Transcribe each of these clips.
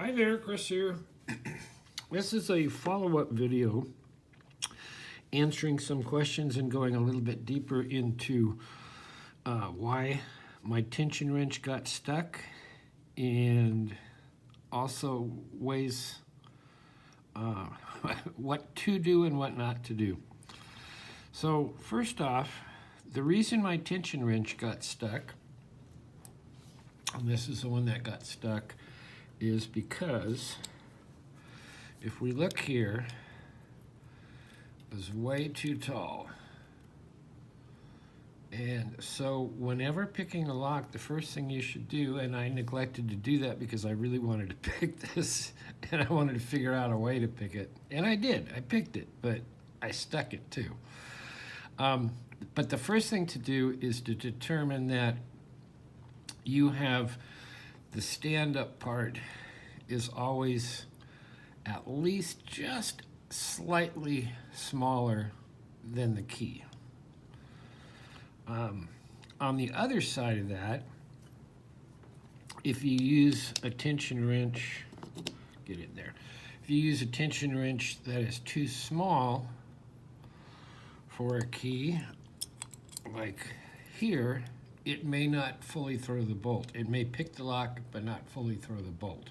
Hi there, Chris here. This is a follow-up video answering some questions and going a little bit deeper into why my tension wrench got stuck and also ways what to do and what not to do. So first off, the reason my tension wrench got stuck, and this is the one that got stuck, is because if we look here, it's way too tall. And so whenever picking a lock, the first thing you should do, and I neglected to do that because I really wanted to pick this and I wanted to figure out a way to pick it. And I did, I picked it, but I stuck it too. But the first thing to do is to determine that you have the stand-up part is always at least just slightly smaller than the key. On the other side of that, if you use a tension wrench, get it there. If you use a tension wrench that is too small for a key, like here, it may not fully throw the bolt. It may pick the lock, but not fully throw the bolt.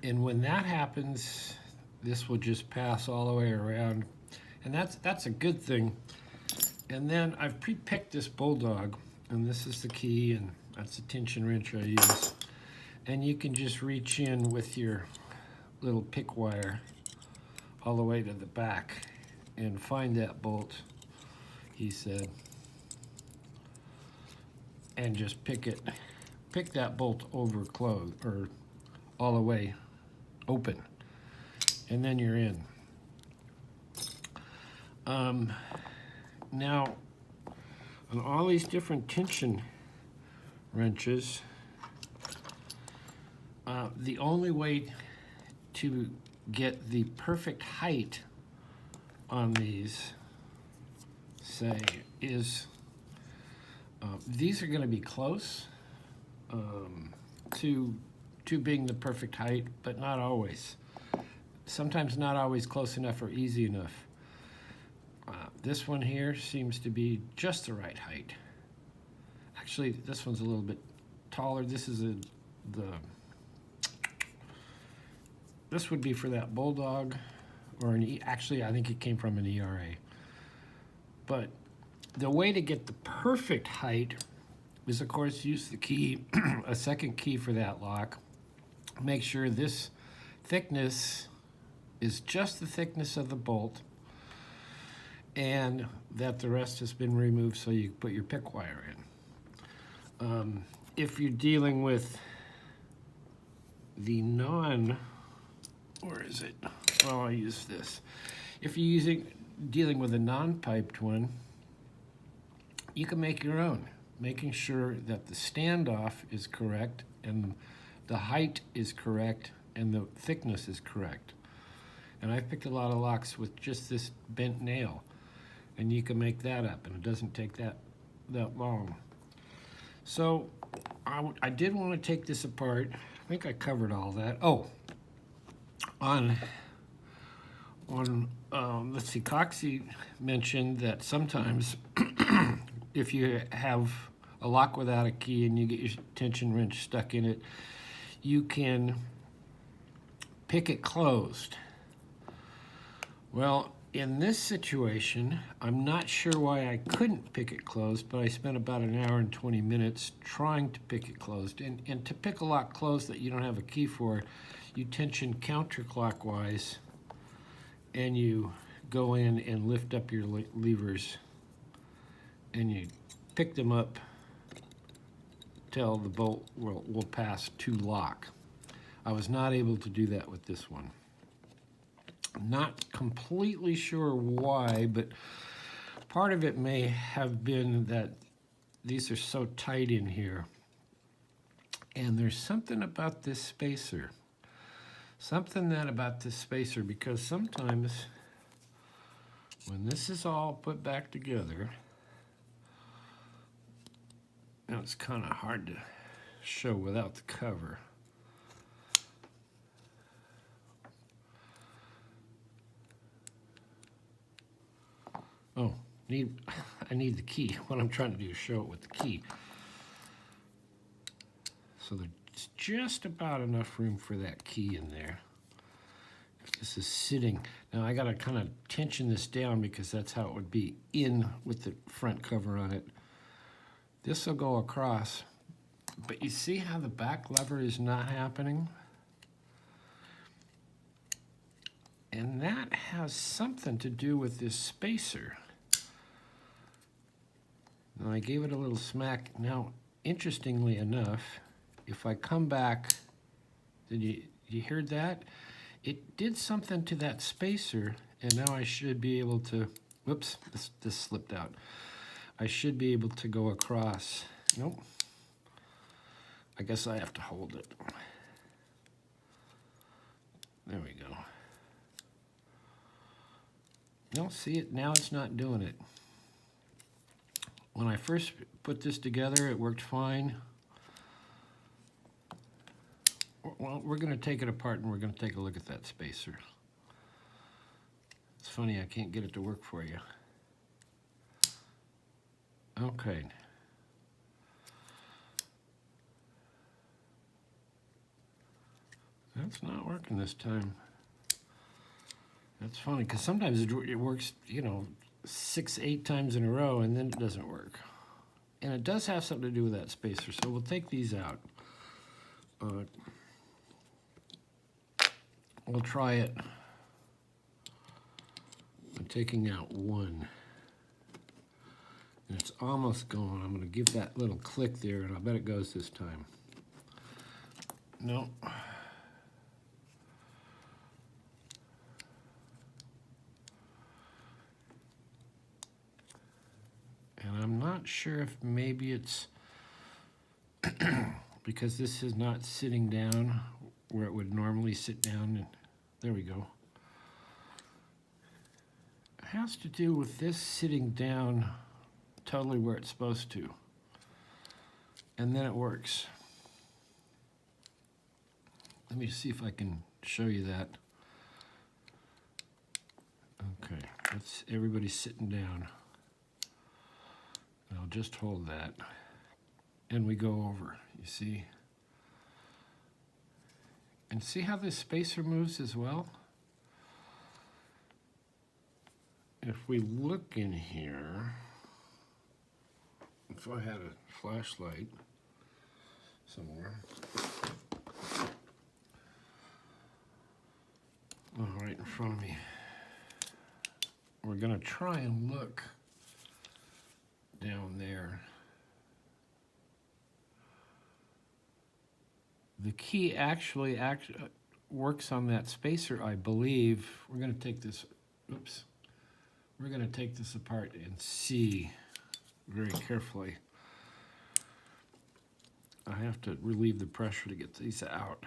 And when that happens, this will just pass all the way around. And that's a good thing. And then I've pre-picked this Bulldog, and this is the key, and that's the tension wrench I use. And you can just reach in with your little pick wire all the way to the back and find that bolt, he said, and just pick that bolt over closed, or all the way open, and then you're in. Now, on all these different tension wrenches, the only way to get the perfect height on these, say, is these are going to be close to being the perfect height, but not always. Sometimes not always close enough or easy enough. This one here seems to be just the right height. Actually, this one's a little bit taller. This would be for that Bulldog, or actually I think it came from an ERA. But the way to get the perfect height is, of course, use the key, a second key for that lock. Make sure this thickness is just the thickness of the bolt, and that the rest has been removed so you put your pick wire in. If you're dealing with the where is it? Well, I'll use this. If you're dealing with a non-piped one, you can make your own, making sure that the standoff is correct and the height is correct and the thickness is correct. And I've picked a lot of locks with just this bent nail, and you can make that up, and it doesn't take that long. So I did want to take this apart. I think I covered all that. Oh, let's see, Coxie mentioned that sometimes if you have a lock without a key and you get your tension wrench stuck in it, you can pick it closed. Well, in this situation, I'm not sure why I couldn't pick it closed, but I spent about an hour and 20 minutes trying to pick it closed. And to pick a lock closed that you don't have a key for, you tension counterclockwise, and you go in and lift up your levers, and you pick them up till the bolt will pass to lock. I was not able to do that with this one. Not completely sure why, but part of it may have been that these are so tight in here. And there's something about this spacer. Because sometimes when this is all put back together, now it's kind of hard to show without the cover. Oh, I need the key. What I'm trying to do is show it with the key. So there's just about enough room for that key in there. If this is sitting, now I gotta kind of tension this down because that's how it would be in with the front cover on it. This will go across, but you see how the back lever is not happening? And that has something to do with this spacer. Now I gave it a little smack. Now, interestingly enough, if I come back, you heard that? It did something to that spacer, and now I should be able to, whoops, this slipped out. I should be able to go across. Nope. I guess I have to hold it. There we go. No, see it, now it's not doing it. When I first put this together, it worked fine. Well, we're going to take it apart and we're going to take a look at that spacer. It's funny, I can't get it to work for you. Okay. That's not working this time. That's funny, because sometimes it works, you know, 6, 8 times in a row, and then it doesn't work. And it does have something to do with that spacer, so we'll take these out. We'll try it. I'm taking out one. And it's almost gone. I'm going to give that little click there, and I bet it goes this time. No. And I'm not sure if maybe it's because this is not sitting down where it would normally sit down. And there we go. It has to do with this sitting down totally where it's supposed to. And then it works. Let me see if I can show you that. Okay, everybody's sitting down. I'll just hold that. And we go over, you see? And see how this spacer moves as well? If we look in here, if I had a flashlight somewhere. Oh, right in front of me. We're gonna try and look down there. The key actually works on that spacer, I believe. We're going to take this, oops. We're going to take this apart and see very carefully. I have to relieve the pressure to get these out.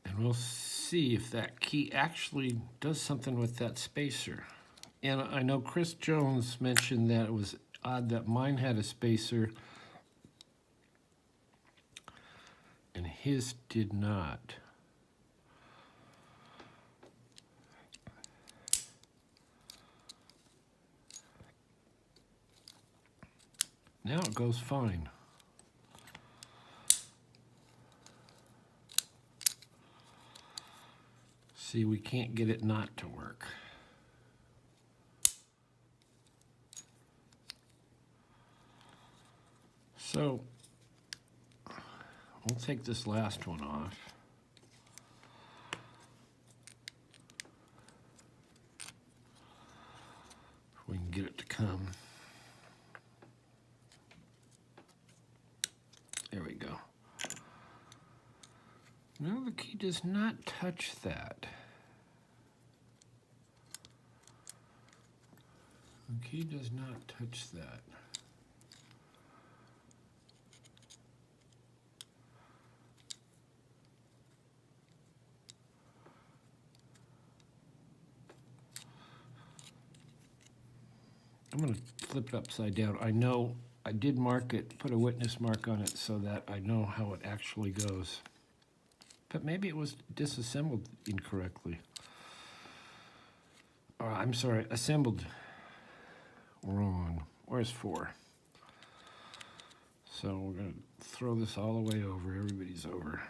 And we'll see if that key actually does something with that spacer. And I know Chris Jones mentioned that it was odd that mine had a spacer and his did not. Now it goes fine. See, we can't get it not to work. So, we'll take this last one off. If we can get it to come. There we go. No, the key does not touch that. The key does not touch that. I'm going to flip it upside down. I know I did mark it, put a witness mark on it so that I know how it actually goes. But maybe it was disassembled incorrectly. I'm sorry, assembled wrong. Where's 4? So we're going to throw this all the way over. Everybody's over.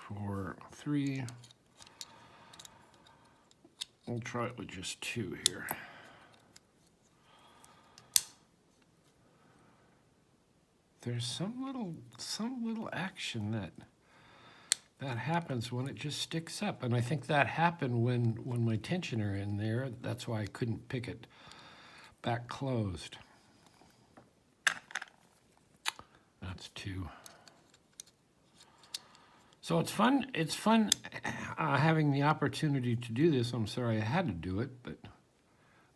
4, 3. We'll try it with just 2 here. There's some little action that happens when it just sticks up, and I think that happened when my tensioner in there. That's why I couldn't pick it back closed. That's 2. So it's fun. It's fun having the opportunity to do this. I'm sorry I had to do it, but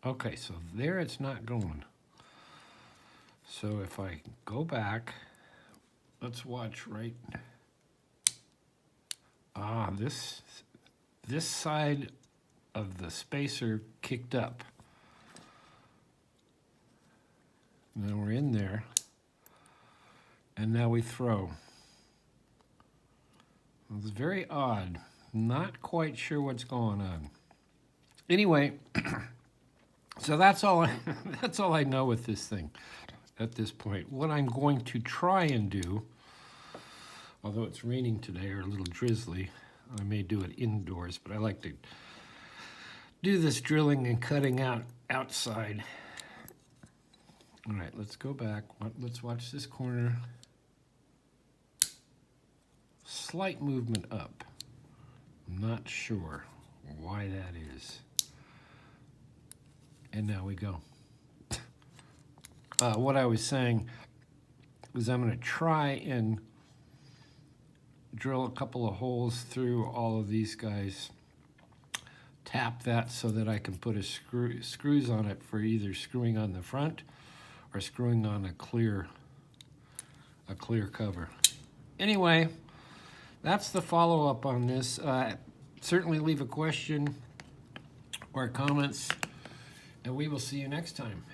okay. So there, it's not going. So if I go back, let's watch right. This side of the spacer kicked up. And then we're in there, and now we throw. It's very odd. Not quite sure what's going on. Anyway, so that's all I know with this thing at this point. What I'm going to try and do, although it's raining today or a little drizzly, I may do it indoors, but I like to do this drilling and cutting out outside. All right, let's go back. Let's watch this corner. Slight movement up. I'm not sure why that is. And now we go. What I was saying was I'm going to try and drill a couple of holes through all of these guys. Tap that so that I can put a screws on it for either screwing on the front or screwing on a clear cover. Anyway, that's the follow-up on this. Certainly leave a question or comments, and we will see you next time.